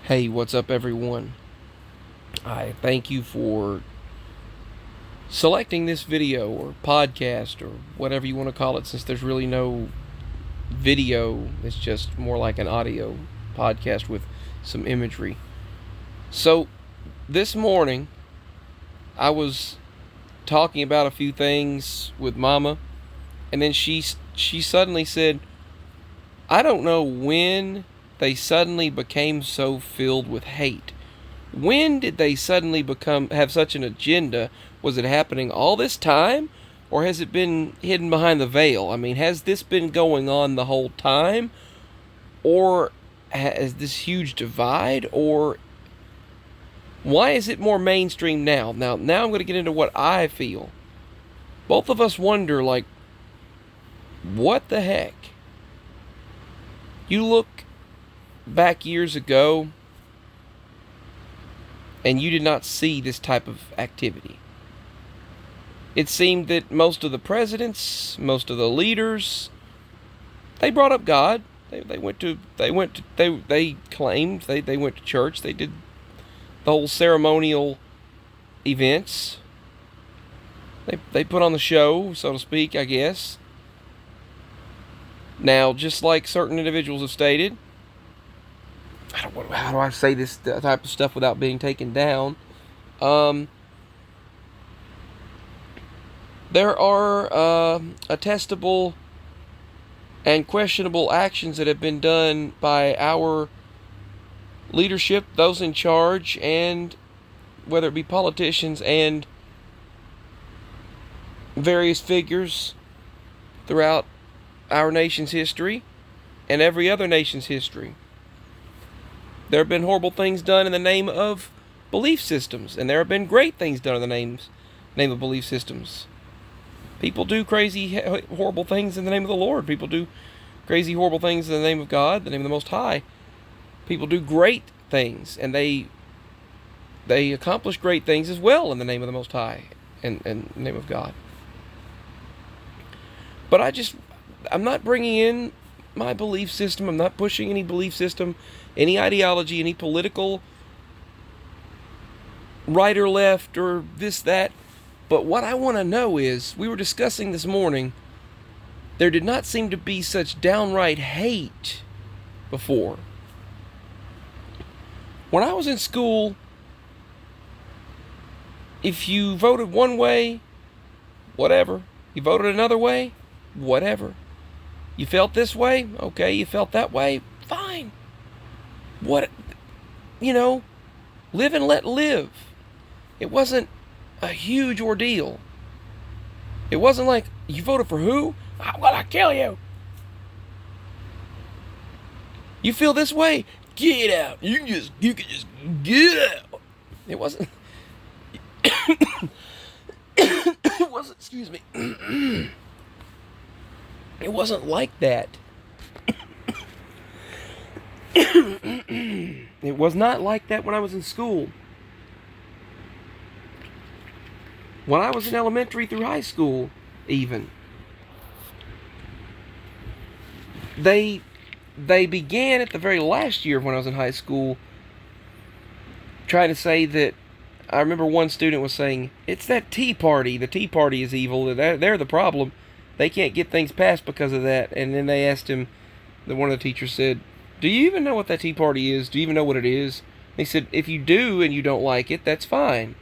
Hey, what's up, everyone? I thank you for selecting this video or podcast or whatever you want to call it, since there's really no video. It's just more like an audio podcast with some imagery. So, this morning, I was talking about a few things with Mama, and then she suddenly said, I don't know when they suddenly became so filled with hate. When did they suddenly have such an agenda? Was it happening all this time? Or has it been hidden behind the veil? I mean, has this been going on the whole time? Or has this huge divide? Or why is it more mainstream now? Now I'm going to get into what I feel. Both of us wonder, like, what the heck? You look back years ago, and you did not see this type of activity. It seemed that most of the presidents, most of the leaders, they brought up God. They claimed they went to church. They did the whole ceremonial events. They put on the show, so to speak, I guess. Now, just like certain individuals have stated, how do I say this type of stuff without being taken down? There are attestable and questionable actions that have been done by our leadership, those in charge, and whether it be politicians and various figures throughout our nation's history and every other nation's history. There have been horrible things done in the name of belief systems, and there have been great things done in the name of belief systems. People do crazy, horrible things in the name of the Lord. People do crazy, horrible things in the name of God, the name of the Most High. People do great things, and they accomplish great things as well in the name of the Most High and the name of God. But I'm not bringing in my belief system. I'm not pushing any belief system, any ideology, any political right or left or this, that. But what I want to know is, we were discussing this morning, there did not seem to be such downright hate before. When I was in school, if you voted one way, whatever. You voted another way, whatever. You felt this way? Okay, you felt that way? Fine. Live and let live. It wasn't a huge ordeal. It wasn't like, you voted for who? I'm gonna kill you. You feel this way? Get out. You can just get out. It wasn't. It wasn't. Excuse me. It wasn't like that. It was not like that when I was in school. When I was in elementary through high school, even. They began at the very last year when I was in high school trying to say that, I remember one student was saying, it's that Tea Party. The Tea Party is evil. They're the problem. They can't get things passed because of that. And then they asked him, one of the teachers said, do you even know what that Tea Party is? Do you even know what it is? And he said, if you do and you don't like it, that's fine.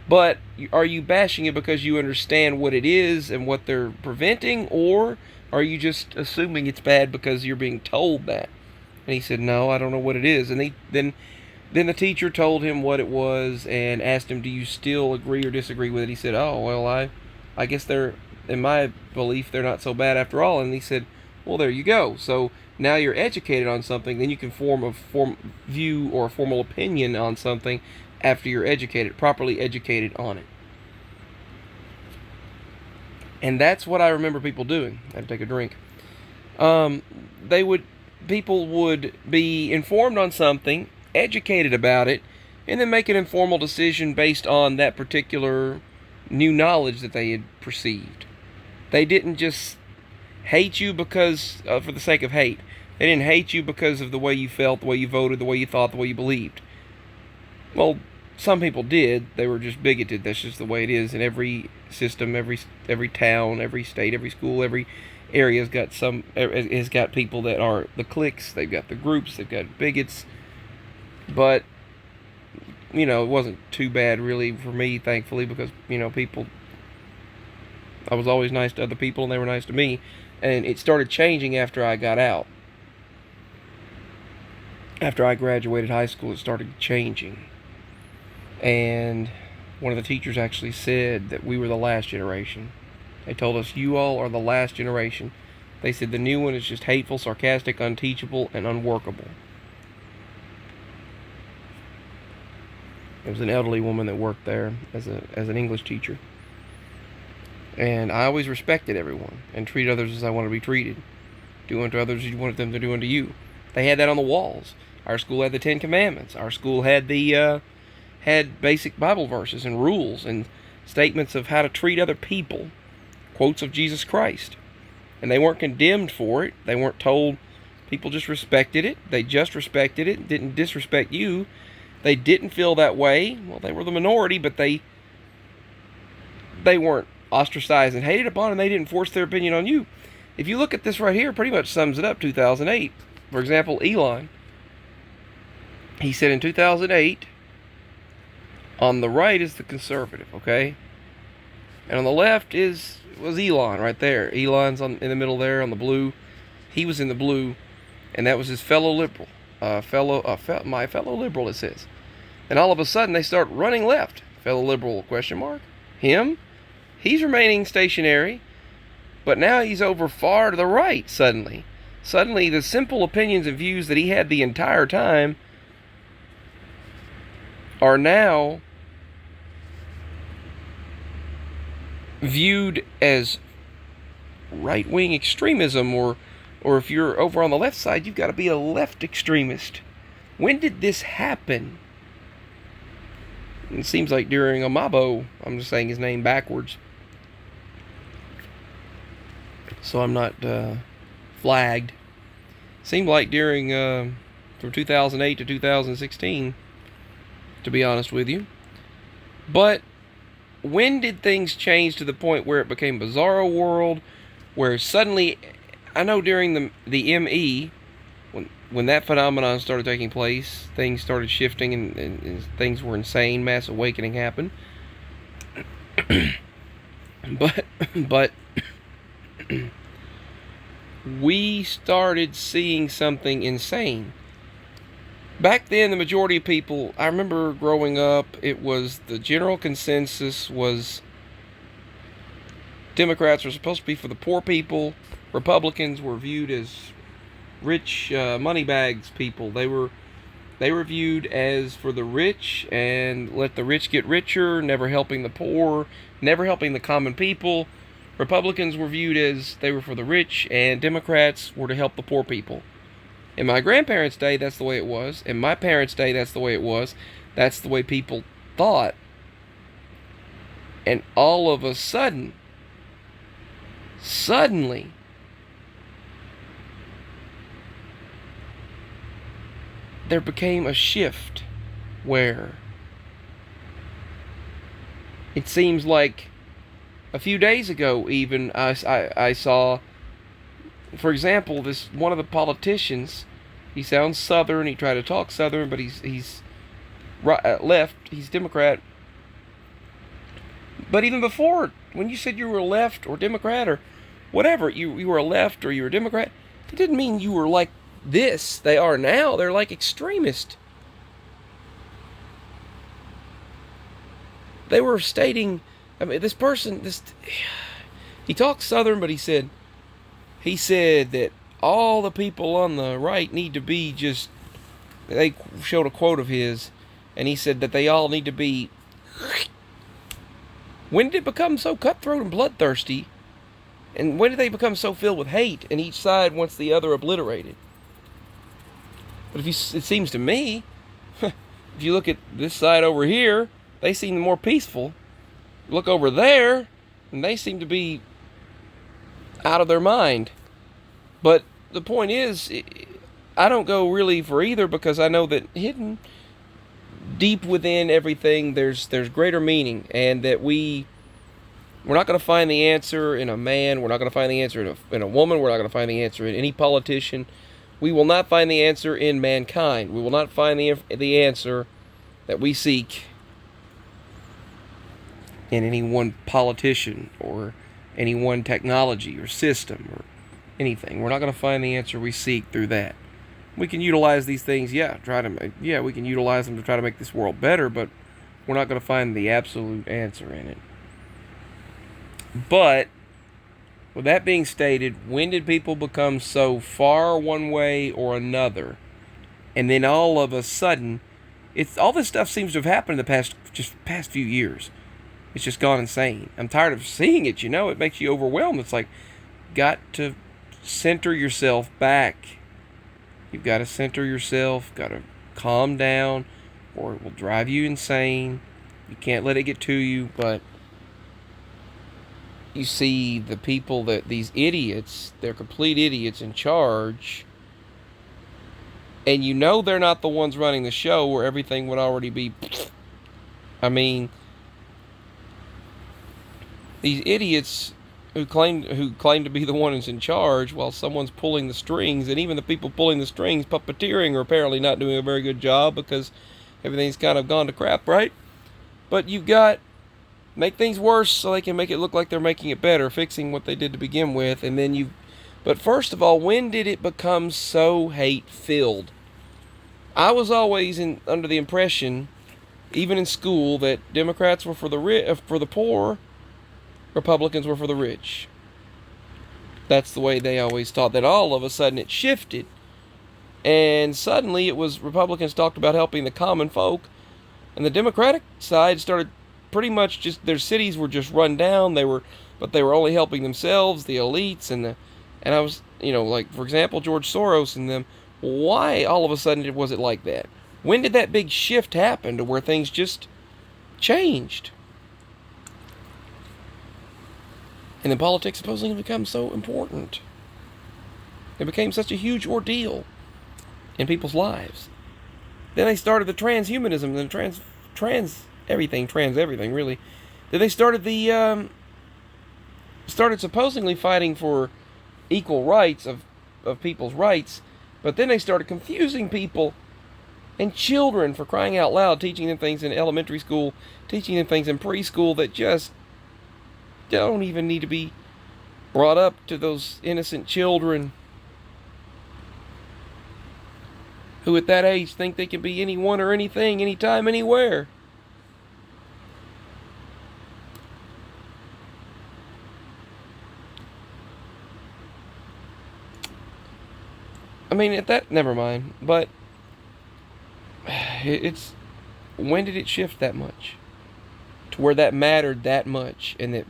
But are you bashing it because you understand what it is and what they're preventing? Or are you just assuming it's bad because you're being told that? And he said, no, I don't know what it is. And then the teacher told him what it was and asked him, do you still agree or disagree with it? He said, oh, well, I guess in my belief, they're not so bad after all. And he said, well, there you go. So now you're educated on something, then you can form a view or a formal opinion on something after you're properly educated on it. And that's what I remember people doing. I had to take a drink. People would be informed on something, educated about it, and then make an informal decision based on that particular new knowledge that they had perceived. They didn't just hate you because for the sake of hate. They didn't hate you because of the way you felt, the way you voted, the way you thought, the way you believed. Well, some people did. They were just bigoted. That's just the way it is in every system, every town, every state, every school, every area has got people that are the cliques. They've got the groups. They've got bigots. But it wasn't too bad really for me, thankfully, because people. I was always nice to other people, and they were nice to me. And it started changing after I got out. After I graduated high school, it started changing. And one of the teachers actually said that we were the last generation. They told us, you all are the last generation. They said the new one is just hateful, sarcastic, unteachable, and unworkable. It was an elderly woman that worked there as an English teacher. And I always respected everyone and treated others as I wanted to be treated. Do unto others as you wanted them to do unto you. They had that on the walls. Our school had the Ten Commandments. Our school had had basic Bible verses and rules and statements of how to treat other people, quotes of Jesus Christ. And they weren't condemned for it. They weren't told. People just respected it. They just respected it, didn't disrespect you. They didn't feel that way. Well, they were the minority, but they weren't ostracized and hated upon, and they didn't force their opinion on you. If you look at this right here, pretty much sums it up. 2008. For example, Elon. He said in 2008, on the right is the conservative, okay? And on the left was Elon right there. Elon's in the middle there on the blue. He was in the blue, and that was his fellow liberal. My fellow liberal, it says. And all of a sudden, they start running left. Fellow liberal, question mark. Him, he's remaining stationary, but now he's over far to the right suddenly. Suddenly, the simple opinions and views that he had the entire time are now viewed as right-wing extremism, or if you're over on the left side, you've got to be a left extremist. When did this happen? It seems like during Amabo. I'm just saying his name backwards, so I'm not flagged. Seemed like during from 2008 to 2016, to be honest with you. But when did things change to the point where it became Bizarro World, where suddenly, I know during the ME, when that phenomenon started taking place, things started shifting and things were insane. Mass awakening happened. but we started seeing something insane. Back then, the majority of people, I remember growing up, it was the general consensus was Democrats were supposed to be for the poor people. Republicans were viewed as rich moneybags people. They were viewed as for the rich and let the rich get richer, never helping the poor, never helping the common people. Republicans were viewed as they were for the rich, and Democrats were to help the poor people. In my grandparents' day, that's the way it was. In my parents' day, that's the way it was. That's the way people thought. And all of a sudden, suddenly, there became a shift where it seems like a few days ago even I saw, for example, this one of the politicians. He sounds Southern. He tried to talk Southern, but he's right, left. He's Democrat. But even before, when you said you were left or Democrat or whatever, you were a left or you were a Democrat, it didn't mean you were like this. They are now. They're like extremist. They were stating, I mean, this person, he talked Southern, but he said that all the people on the right need to be just, they showed a quote of his, and he said that they all need to be, when did it become so cutthroat and bloodthirsty? And when did they become so filled with hate, and each side wants the other obliterated? But it seems to me, if you look at this side over here, they seem more peaceful. Look over there, and they seem to be out of their mind. But the point is, I don't go really for either, because I know that hidden deep within everything there's greater meaning, and that we're not going to find the answer in a man. We're not going to find the answer in a woman. We're not going to find the answer in any politician. We will not find the answer in mankind. We will not find the answer that we seek in any one politician or any one technology or system or anything. We're not going to find the answer we seek through that. We can utilize these things, we can utilize them to try to make this world better, but we're not going to find the absolute answer in it. But with that being stated, when did people become so far one way or another, and then all of a sudden, all this stuff seems to have happened in the past few years. It's just gone insane. I'm tired of seeing it. It makes you overwhelmed. It's like, got to center yourself back. You've got to center yourself. Got to calm down, or it will drive you insane. You can't let it get to you, but you see the people these idiots, they're complete idiots in charge, and they're not the ones running the show, where everything would already be. I mean, these idiots who claim to be the one who's in charge, while someone's pulling the strings, and even the people pulling the strings, puppeteering, are apparently not doing a very good job, because everything's kind of gone to crap, right? But you've got make things worse so they can make it look like they're making it better, fixing what they did to begin with, and then But first of all, when did it become so hate-filled? I was always under the impression, even in school, that Democrats were for the poor, Republicans were for the rich. That's the way they always taught. That all of a sudden it shifted, and suddenly it was Republicans talked about helping the common folk, and the Democratic side started pretty much just their cities were just run down. But they were only helping themselves, the elites, and I was, like, for example, George Soros and them. Why all of a sudden was it like that? When did that big shift happen to where things just changed? And then politics supposedly become so important. It became such a huge ordeal in people's lives. Then they started the transhumanism and trans everything really. Then they started started supposedly fighting for equal rights of people's rights, but then they started confusing people and children, for crying out loud, teaching them things in elementary school, teaching them things in preschool that just don't even need to be brought up to those innocent children who at that age think they can be anyone or anything, anytime, anywhere. I mean, never mind, but it's, when did it shift that much? To where that mattered that much, and that,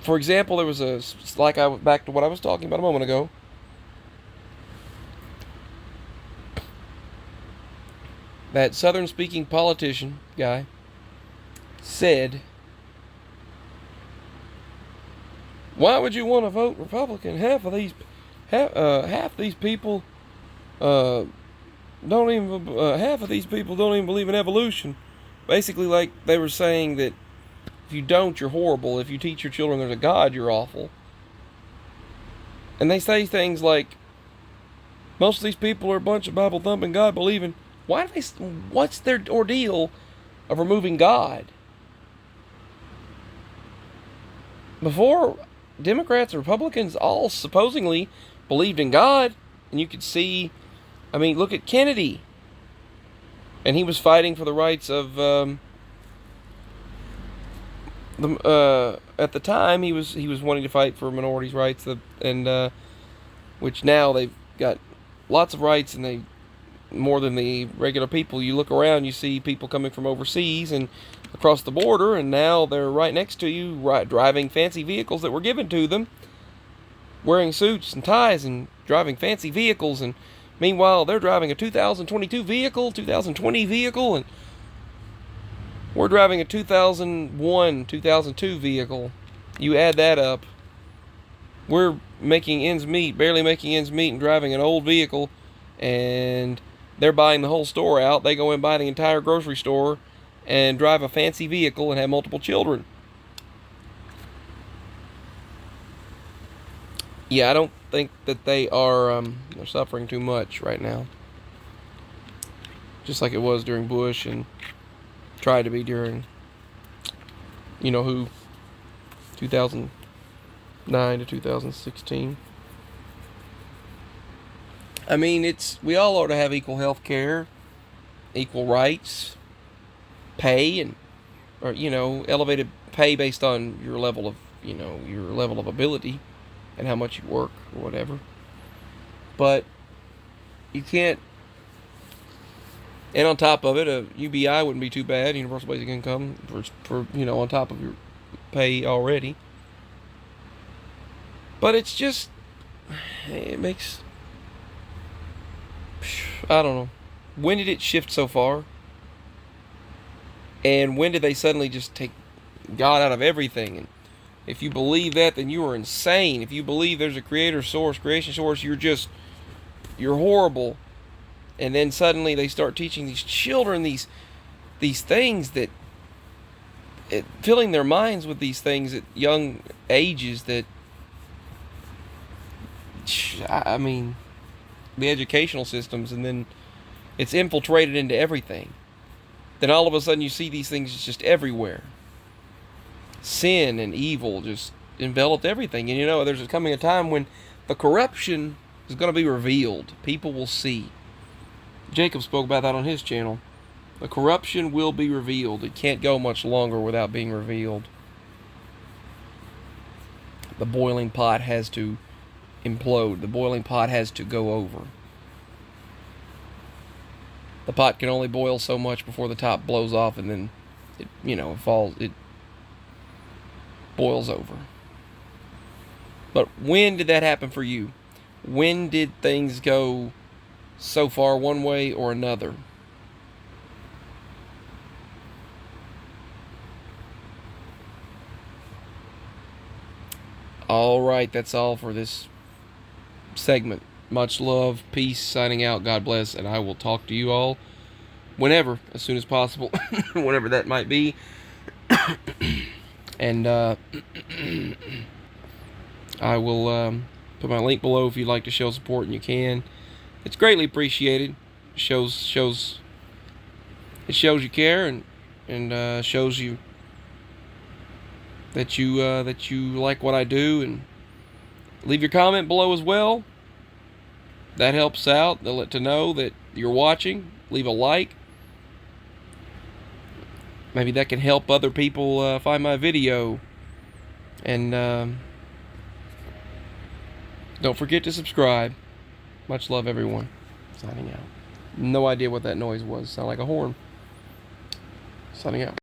for example, there was back to what I was talking about a moment ago. That Southern-speaking politician guy said, "Why would you want to vote Republican? Half these people half of these people don't even believe in evolution." Basically, like, they were saying that if you don't, you're horrible. If you teach your children there's a God, you're awful. And they say things like, most of these people are a bunch of Bible-thumping, God-believing. What's their ordeal of removing God? Before, Democrats and Republicans all supposedly believed in God, and you could see, I mean, look at Kennedy, and he was fighting for the rights of at the time he was wanting to fight for minorities' rights, and which now they've got lots of rights, and they more than the regular people. You look around, you see people coming from overseas and across the border, and now they're right next to you, driving fancy vehicles that were given to them, wearing suits and ties and driving fancy vehicles, and meanwhile they're driving a 2022 vehicle, 2020 vehicle, and we're driving a 2001, 2002 vehicle. You add that up, We're making ends meet, barely making ends meet, and driving an old vehicle, and they're buying the whole store out. They go and buy the entire grocery store and drive a fancy vehicle and have multiple children. Yeah, I don't think that they're suffering too much right now. Just like it was during Bush and tried to be during, you know who, 2009 to 2016. I mean, we all ought to have equal health care, equal rights, pay, or elevated pay based on your level of ability and how much you work or whatever. But you can't. And on top of it, a UBI wouldn't be too bad, universal basic income, for on top of your pay already. But it makes, I don't know. When did it shift so far? And when did they suddenly just take God out of everything? And if you believe that, then you are insane. If you believe there's a creation source, you're horrible. And then suddenly they start teaching these children these things filling their minds with these things at young ages that, I mean, the educational systems, and then it's infiltrated into everything. Then all of a sudden you see these things just everywhere. Sin and evil just enveloped everything. And there's coming a time when the corruption is going to be revealed. People will see. Jacob spoke about that on his channel. The corruption will be revealed. It can't go much longer without being revealed. The boiling pot has to implode. The boiling pot has to go over. The pot can only boil so much before the top blows off, and then it boils over. But when did that happen for you? When did things go so far one way or another? All right, that's all for this segment. Much love, peace, signing out, God bless, and I will talk to you all whenever, as soon as possible, whenever that might be. And I will put my link below if you'd like to show support, and you can. It's greatly appreciated. It shows you care, and shows you that you like what I do. And leave your comment below as well. That helps out. They'll let to know that you're watching. Leave a like. Maybe that can help other people find my video. And don't forget to subscribe. Much love, everyone. Signing out. No idea what that noise was. Sound like a horn. Signing out.